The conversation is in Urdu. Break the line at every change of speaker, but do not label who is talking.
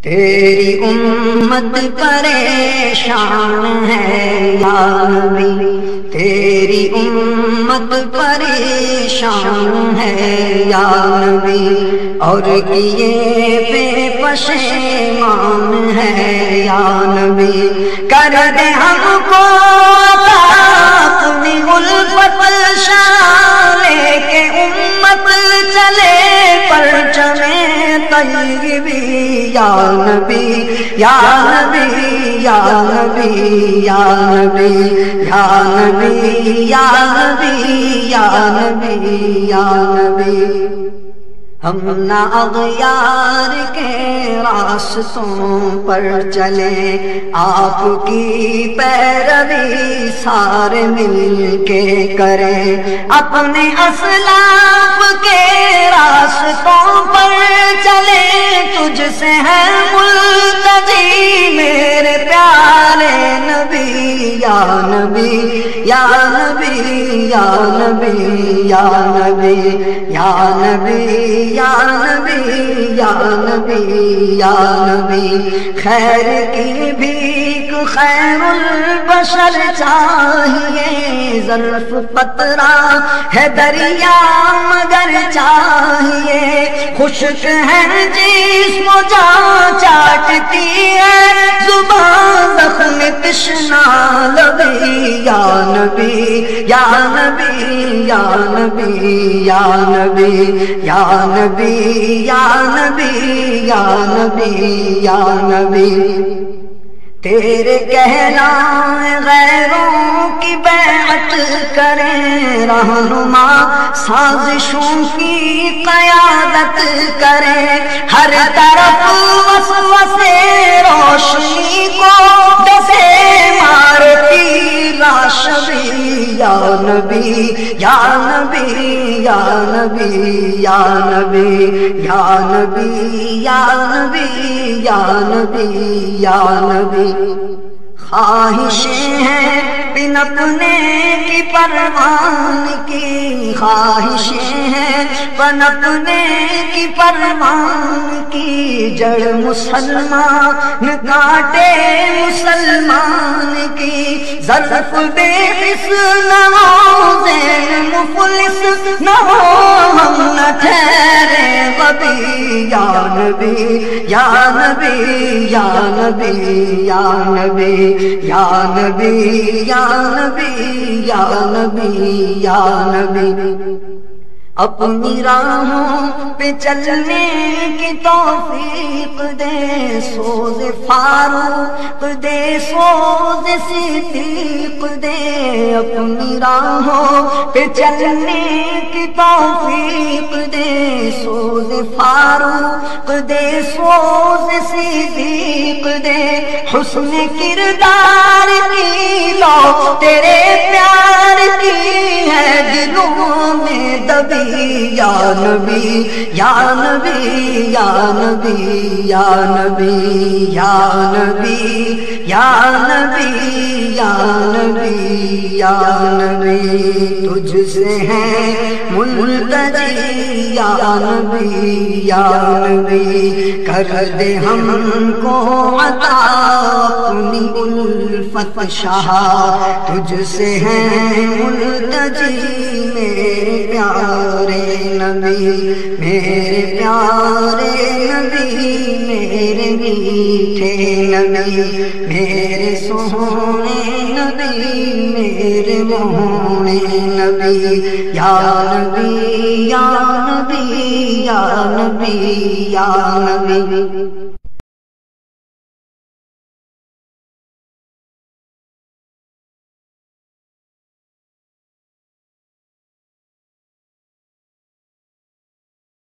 تیری امت پریشان ہے یا نبی، تیری امت پریشان ہے یا نبی، اور کیے پہ پشیمان ہے یا نبی، کر دے ہم کو اپنی الفت شانے کے امت چلے پرچمے طیبی یا نبی یا نبی یا نبی یا نبی یا نبی یا نبی یا نبی یا نبی، ہم نہ اغیار کے راستوں پر چلیں، آپ کی پیروی سارے مل کے کریں، اپنے اسلاف کے راستوں پر چلیں، تجھ سے ہے ملتجی میرے پیارے نبی یا نبی یا نبی یا نبی یا نبی یا نبی یا نبی یا نبی یا نبی، خیر کی بھیک خیر البشر چاہیے، ظرف قطرہ ہے دریا مگر چاہیے، خشک ہے جسم جان چاٹتی ہے زبان زخم تشنا لبی یا نبی یا نبی یا نبی یا نبی یا نبی یا نبی یا نبی یا نبی، تیرے کہلائے غیروں کی بیعت کریں، رہنما سازشوں کی قیادت کریں، ہر طرف وسوسے روشنی کو دسے مارتی راشبی یا نبی یا نبی یا نبی یا نبی یا نبی یا نبی یا نبی یا نبی، خواہشیں ہیں بن اپنے کی پروان کی، خواہشیں ہیں بن اپنے کی پروان کی، جڑ مسلمان کاٹے مسلمان کی، ظرف بے بس نہ ہو زین مفلس نہ ہو، ہم نہ ٹھہرے غبی یا نبی یا نبی یا نبی یا نبی یا نبی یا نبی یا نبی یا نبی، اپنی راہوں پہ چلنے کی توفیق دے، سوز فاروق دے سوز صدیق دے، اپنی راہوں پہ چلنے کی توفیق دے، سوز فاروق دے سوز صدیق دے، حسن کردار کی لو تیرے پیار کی ہے دلوں میں دبی یا نبی یا نبی یا نبی یا نبی یا نبی یا نبی یا نبی یا نبی، تجھ سے ہے ملتجی یا نبی یا نبی، کر دے ہم کو عطا اپنی الفت شاہ، تجھ سے ہے ملتجی میرے پیارے نبی، میرے پیارے نبی، میرے میٹھے نبی، میرے سونے نبی، میرے مونے نبی یا نبی یا نبی یا نبی یا نبی۔